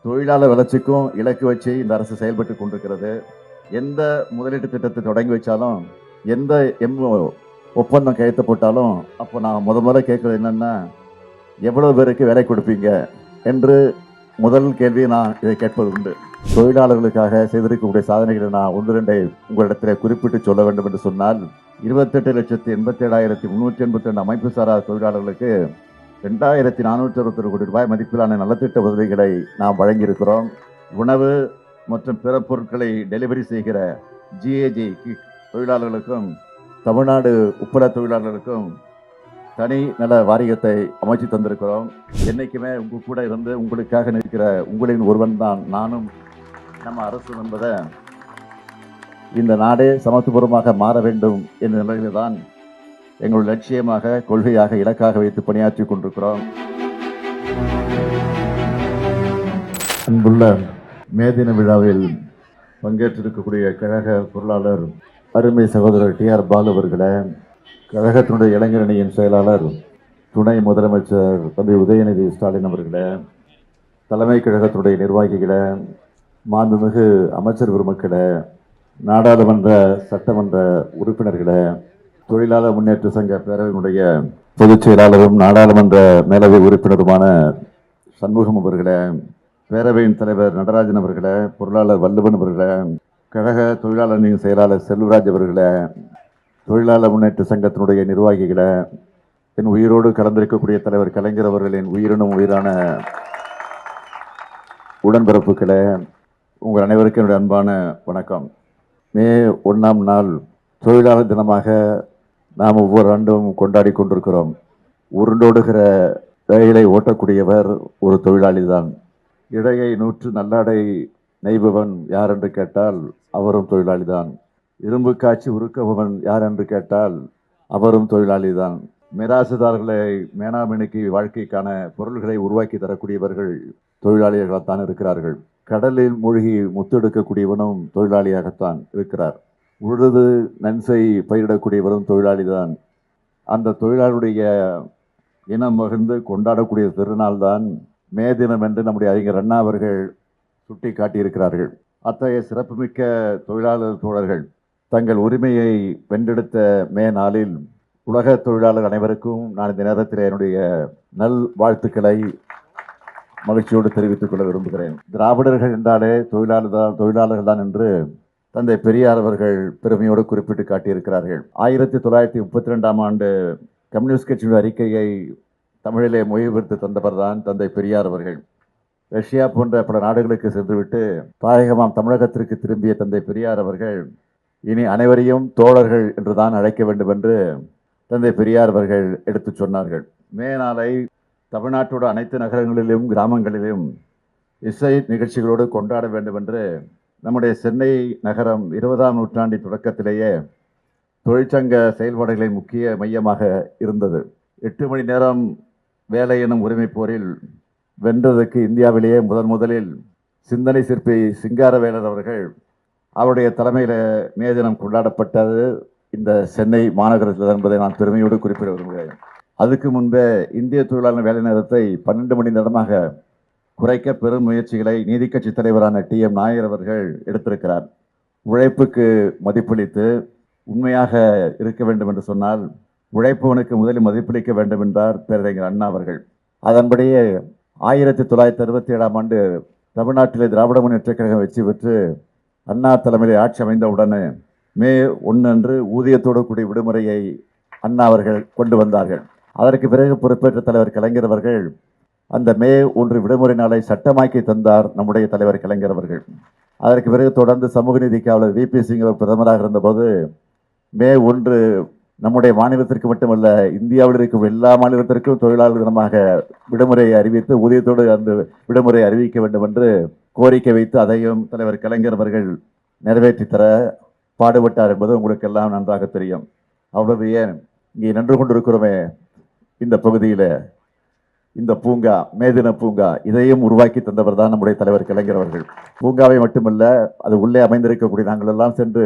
தொழிலாளர் வளர்ச்சிக்கும் இலக்கு வச்சு இந்த அரசு செயல்பட்டு கொண்டிருக்கிறது. எந்த முதலீட்டு திட்டத்தை தொடங்கி வச்சாலும், எந்த ஒப்பந்தம் கையெழுத்து போட்டாலும், அப்போ நான் முதல்ல கேட்கறது என்னன்னா, எவ்வளவு பேருக்கு வேலை கொடுப்பீங்க என்று முதல் கேள்வி நான் இதை கேட்பது உண்டு. தொழிலாளர்களுக்காக செய்திருக்கக்கூடிய சாதனைகளை நான் ஒன்று ரெண்டை உங்களிடத்தில் குறிப்பிட்டு சொல்ல வேண்டும் என்று சொன்னால், 28,87,382 அமைப்பு சாரா தொழிலாளர்களுக்கு 2,461 கோடி ரூபாய் மதிப்பிலான நலத்திட்ட உதவிகளை நாம் வழங்கியிருக்கிறோம். உணவு மற்றும் பிற பொருட்களை டெலிவரி செய்கிற GAG தொழிலாளர்களுக்கும், தமிழ்நாடு உப்பள தொழிலாளர்களுக்கும் தனி நல வாரியத்தை அமைச்சு தந்திருக்கிறோம். என்னைக்குமே உங்க கூட இருந்து உங்களுக்காக நிற்கிற உங்களின் ஒருவன் தான் நானும் நம்ம அரசு என்பதை இந்த நாடே சமத்துவபூர்வமாக மாற வேண்டும் என்ற நிலையில் தான் எங்களுடைய லட்சியமாக, கொள்கையாக, இலக்காக வைத்து பணியாற்றி கொண்டிருக்கிறோம். அன்புள்ள மே தின விழாவில் பங்கேற்றிருக்கக்கூடிய கழக பொருளாளர் அருமை சகோதரர் TR பாலு அவர்களே, கழகத்தினுடைய இளைஞரணியின் செயலாளர் துணை முதலமைச்சர் தம்பி உதயநிதி ஸ்டாலின் அவர்களே, தலைமை கழகத்தினுடைய நிர்வாகிகளே, மாண்புமிகு அமைச்சர் பெருமக்களே, நாடாளுமன்ற சட்டமன்ற உறுப்பினர்களே, தொழிலாளர் முன்னேற்ற சங்க பேரவையினுடைய பொதுச் செயலாளரும் நாடாளுமன்ற மேலவை உறுப்பினருமான சண்முகம் அவர்களே, பேரவையின் தலைவர் நடராஜன் அவர்களே, பொருளாளர் வல்லுவன் அவர்களே, கழக தொழிலாளரின் செயலாளர் செல்வராஜ் அவர்களே, தொழிலாளர் முன்னேற்ற சங்கத்தினுடைய நிர்வாகிகளே, என் உயிரோடு கலந்திருக்கக்கூடிய தலைவர் கலைஞர் அவர்களின் உயிரினும் உயிரான உடன்பிறப்புகளே, உங்கள் அனைவருக்கும் என்னுடைய அன்பான வணக்கம். மே 1ஆம் நாள் தொழிலாளர் தினமாக நாம் ஒவ்வொரு ஆண்டும் கொண்டாடி கொண்டிருக்கிறோம். உருண்டோடுகிற ரயிலை ஓட்டக்கூடியவர் ஒரு தொழிலாளி தான். இடையை நூற்று நல்லாடை நெய்பவன் யார் என்று கேட்டால் அவரும் தொழிலாளி தான். இரும்பு காய்ச்சி உருக்குபவன் யார் என்று கேட்டால் அவரும் தொழிலாளி தான். மிராசுதாரர்களை மேனாமினுக்கு வாழ்க்கைக்கான பொருள்களை உருவாக்கி தரக்கூடியவர்கள் தொழிலாளியாகத்தான் இருக்கிறார்கள். கடலில் மூழ்கி முத்தெடுக்கக்கூடியவனும் தொழிலாளியாகத்தான் இருக்கிறார். உழுது நன்சை பயிரிடக்கூடியவரும் தொழிலாளி தான். அந்த தொழிலாளருடைய இனம் மகிழ்ந்து கொண்டாடக்கூடிய திருநாள் தான் மே தினம் என்று நம்முடைய அறிஞர் அண்ணா அவர்கள் சுட்டி காட்டியிருக்கிறார்கள். அத்தகைய சிறப்புமிக்க தொழிலாளர் தோழர்கள் தங்கள் உரிமையை வென்றெடுத்த மே நாளில் உலக தொழிலாளர் அனைவருக்கும் நான் இந்த நேரத்தில் என்னுடைய நல் வாழ்த்துக்களை மகிழ்ச்சியோடு தெரிவித்துக் கொள்ள விரும்புகிறேன். திராவிடர்கள் என்றாலே தொழிலாளர்கள் தான் என்று தந்தை பெரியார் அவர்கள் பெருமையோடு குறிப்பிட்டு காட்டியிருக்கிறார்கள். 1932ஆம் ஆண்டு கம்யூனிஸ்ட் கட்சியின் அறிக்கையை தமிழிலே மொழிபெயர்த்து தந்தவர் தான் தந்தை பெரியார் அவர்கள். ரஷ்யா போன்ற பல நாடுகளுக்கு சென்றுவிட்டு தாயகமாம் தமிழகத்திற்கு திரும்பிய தந்தை பெரியார் அவர்கள் இனி அனைவரையும் தோழர்கள் என்றுதான் அழைக்க வேண்டும் என்று தந்தை பெரியார் அவர்கள் எடுத்து சொன்னார்கள். மே நாளை தமிழ்நாட்டோட அனைத்து நகரங்களிலும் கிராமங்களிலும் இசை நிகழ்ச்சிகளோடு கொண்டாட வேண்டும் என்று நம்முடைய சென்னை நகரம் 20ஆம் நூற்றாண்டின் தொடக்கத்திலேயே தொழிற்சங்க செயல்பாடுகளின் முக்கிய மையமாக இருந்தது. 8 மணி நேரம் வேலை எனும் உரிமை போரில் வென்றதற்கு இந்தியாவிலேயே முதலில் சிந்தனை சிற்பி சிங்காரவேலர் அவர்கள் அவருடைய தலைமையில் மே தினம் கொண்டாடப்பட்டது இந்த சென்னை மாநகரத்தில் என்பதை நான் பெருமையோடு குறிப்பிட விரும்புகிறேன். அதுக்கு முன்பே இந்திய தொழிலாளர் வேலை நேரத்தை 12 மணி நேரமாக குறைக்க பெரும் முயற்சிகளை நீதி கட்சி தலைவரான TM நாயர் அவர்கள் எடுத்திருக்கிறார். உழைப்புக்கு மதிப்பளித்து உண்மையாக இருக்க வேண்டும் என்று சொன்னால் உழைப்பவனுக்கு முதலில் மதிப்பளிக்க வேண்டும் என்றார் பேரறிஞர் அண்ணா அவர்கள். அதன்படியே 1967ஆம் ஆண்டு தமிழ்நாட்டிலே திராவிட முன்னேற்ற கழகம் வெற்றி பெற்று அண்ணா தலைமையில் ஆட்சி அமைந்தவுடனே மே 1 அன்று ஊதியத்தோடு கூடிய விடுமுறையை அண்ணா அவர்கள் கொண்டு வந்தார்கள். அதற்கு பிறகு பொறுப்பேற்ற தலைவர் கலைஞர் அவர்கள் அந்த மே 1 விடுமுறை நாளை சட்டமாக்கி தந்தார் நம்முடைய தலைவர் கலைஞர் அவர்கள். அதற்கு பிறகு தொடர்ந்து சமூக நீதி காவலர் VP சிங் அவர் பிரதமராக இருந்தபோது மே 1 நம்முடைய மாநிலத்திற்கு மட்டுமல்ல இந்தியாவில் இருக்கும் எல்லா மாநிலத்திற்கும் தொழிலாளர் தினமாக விடுமுறையை அறிவித்து ஊதியத்தோடு அந்த விடுமுறை அறிவிக்க வேண்டும் என்று கோரிக்கை வைத்து அதையும் தலைவர் கலைஞர் அவர்கள் நிறைவேற்றி தர பாடுபட்டார் என்பது உங்களுக்கு எல்லாம் நன்றாக தெரியும். அவ்வளவு ஏன் இங்கே நின்று கொண்டிருக்கிறோமே இந்த பகுதியில் இந்த பூங்கா, மேதின பூங்கா, இதையும் உருவாக்கி தந்தவர் தான் நம்முடைய தலைவர் கலைஞர் அவர்கள். பூங்காவை மட்டுமல்ல, அது உள்ளே அமைந்திருக்கக்கூடிய நாங்கள் எல்லாம் சென்று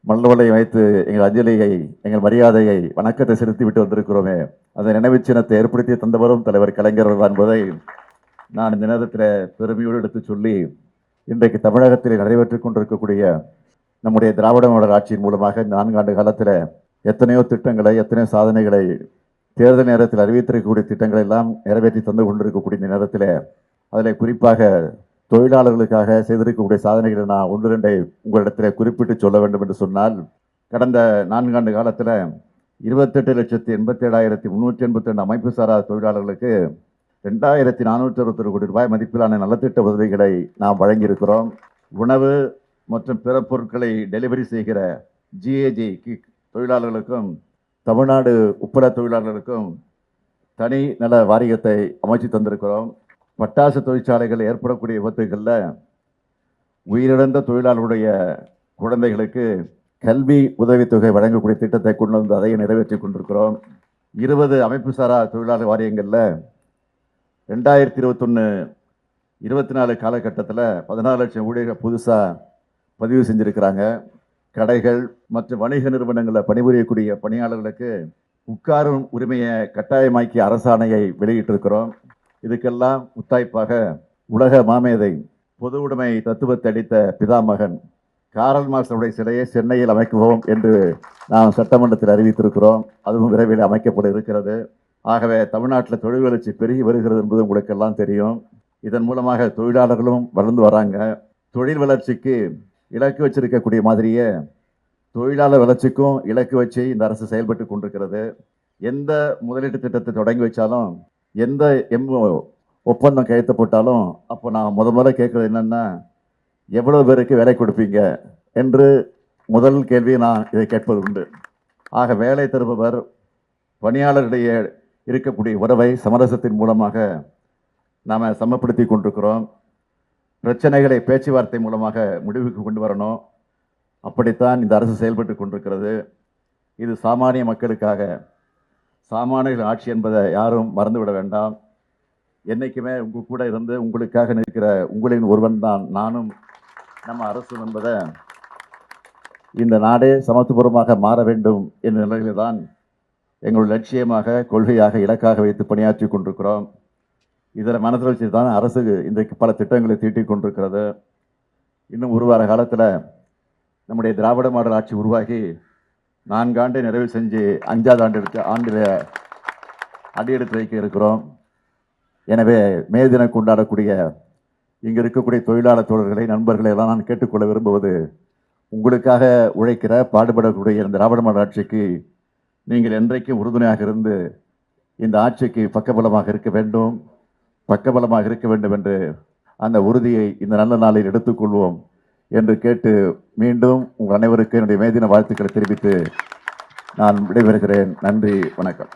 மல்லவலை வைத்து எங்கள் அஞ்சலியை, எங்கள் மரியாதையை, வணக்கத்தை செலுத்தி விட்டு வந்திருக்கிறோமே, அந்த நினைவு சின்னத்தை ஏற்படுத்தி தந்தவரும் தலைவர் கலைஞர் என்பதை நான் இந்த நேரத்தில் பெருமையோடு எடுத்து சொல்லி, இன்றைக்கு தமிழகத்தில் நடைபெற்றுக் கொண்டிருக்கக்கூடிய நம்முடைய திராவிட மாடல் ஆட்சியின் மூலமாக இந்த 4 ஆண்டு காலத்தில் எத்தனையோ திட்டங்களை, எத்தனையோ சாதனைகளை, தேர்தல் நேரத்தில் அறிவித்திருக்கக்கூடிய திட்டங்களை எல்லாம் நிறைவேற்றி தந்து கொண்டிருக்கக்கூடிய இந்த நேரத்தில், அதில் குறிப்பாக தொழிலாளர்களுக்காக செய்திருக்கக்கூடிய சாதனைகளை நான் 1-2 உங்களிடத்தில் குறிப்பிட்டு சொல்ல வேண்டும் என்று சொன்னால், கடந்த 4 ஆண்டு காலத்தில் 28,87,382 அமைப்பு சாரா தொழிலாளர்களுக்கு 2,461 கோடி ரூபாய் மதிப்பிலான நலத்திட்ட உதவிகளை நாம் வழங்கியிருக்கிறோம். உணவு மற்றும் பிற பொருட்களை டெலிவரி செய்கிற GAG தொழிலாளர்களுக்கும், தமிழ்நாடு உப்பள தொழிலாளர்களுக்கும் தனி நல வாரியத்தை அமைச்சு தந்திருக்கிறோம். பட்டாசு தொழிற்சாலைகள் ஏற்படக்கூடிய விபத்துகளில் உயிரிழந்த தொழிலாளர்களுடைய குழந்தைகளுக்கு கல்வி உதவித்தொகை வழங்கக்கூடிய திட்டத்தை கொண்டு வந்து அதை நிறைவேற்றி கொண்டிருக்கிறோம். 20 அமைப்பு சாரா தொழிலாளர் வாரியங்களில் 2021-24 காலகட்டத்தில் 14 லட்சம் ஊழியர்கள் புதுசாக பதிவு செஞ்சுருக்கிறாங்க. கடைகள் மற்றும் வணிக நிறுவனங்களில் பணிபுரியக்கூடிய பணியாளர்களுக்கு உட்காரும் உரிமையை கட்டாயமாக்கி அரசாணையை வெளியிட்டிருக்கிறோம். இதுக்கெல்லாம் முத்தாய்ப்பாக உலக மாமேதை, பொது உடைமை தத்துவத்தை அளித்த பிதாமகன் காரல் மார்க்ஸுடைய சிலையை சென்னையில் அமைக்குவோம் என்று நாம் சட்டமன்றத்தில் அறிவித்திருக்கிறோம். அதுவும் விரைவில் அமைக்கப்பட இருக்கிறது. ஆகவே தமிழ்நாட்டில் தொழில் வளர்ச்சி பெருகி வருகிறது என்பது உங்களுக்கெல்லாம் தெரியும். இதன் மூலமாக தொழிலாளர்களும் வளர்ந்து வராங்க. தொழில் வளர்ச்சிக்கு இலக்கு வச்சிருக்கக்கூடிய மாதிரியே தொழிலாளர் வளர்ச்சிக்கும் இலக்கு வச்சு இந்த அரசு செயல்பட்டு கொண்டிருக்கிறது. எந்த முதலீட்டு திட்டத்தை தொடங்கி வச்சாலும், எந்த ஒப்பந்தம் கையெழுத்து போட்டாலும், அப்போ நான் முதல்ல கேட்குறது என்னென்னா, எவ்வளோ பேருக்கு வேலை கொடுப்பீங்க என்று முதல் கேள்வி நான் இதை கேட்பது உண்டு. ஆக வேலை தருபவர் பணியாளரிடையே இருக்கக்கூடிய உறவை சமரசத்தின் மூலமாக நாம் சமப்படுத்தி கொண்டிருக்கிறோம். பிரச்சனைகளை பேச்சுவார்த்தை மூலமாக முடிவுக்கு கொண்டு வரணும். அப்படித்தான் இந்த அரசு செயல்பட்டு கொண்டிருக்கிறது. இது சாமானிய மக்களுக்காக, சாமானிய ஆட்சி என்பதை யாரும் மறந்துவிட வேண்டாம். என்றைக்குமே உங்கள் கூட இருந்து உங்களுக்காக நிற்கிற உங்களின் ஒருவன் தான் நானும் நம்ம அரசு என்பதை, இந்த நாடே சமத்துவபூர்வமாக மாற வேண்டும் என்ற நிலையில் தான் எங்களுடைய லட்சியமாக, கொள்கையாக, இலக்காக வைத்து பணியாற்றி கொண்டிருக்கிறோம். இதில் மனதில் வச்சு தான் அரசு இன்றைக்கு பல திட்டங்களை தீட்டிக் கொண்டிருக்கிறது. இன்னும் ஒரு வார காலத்தில் நம்முடைய திராவிட மாடல் ஆட்சி உருவாகி 4 ஆண்டை நிறைவு செஞ்சு 5வது ஆண்டில் அடியெடுத்து வைக்க இருக்கிறோம். எனவே மே தினம் கொண்டாடக்கூடிய இங்கே இருக்கக்கூடிய தொழிலாளர் தோழர்களை, நண்பர்களை எல்லாம் நான் கேட்டுக்கொள்ள விரும்புவது, உங்களுக்காக உழைக்கிற பாடுபடக்கூடிய இந்த திராவிட மாடல் ஆட்சிக்கு நீங்கள் என்றைக்கும் உறுதுணையாக இருந்து இந்த ஆட்சிக்கு பக்கபலமாக இருக்க வேண்டும் என்று அந்த உறுதியை இந்த நல்ல நாளில் எடுத்துக்கொள்வோம் என்று கேட்டு, மீண்டும் உங்கள் அனைவருக்கும் என்னுடைய மே தின வாழ்த்துக்களை தெரிவித்து நான் விடைபெறுகிறேன். நன்றி, வணக்கம்.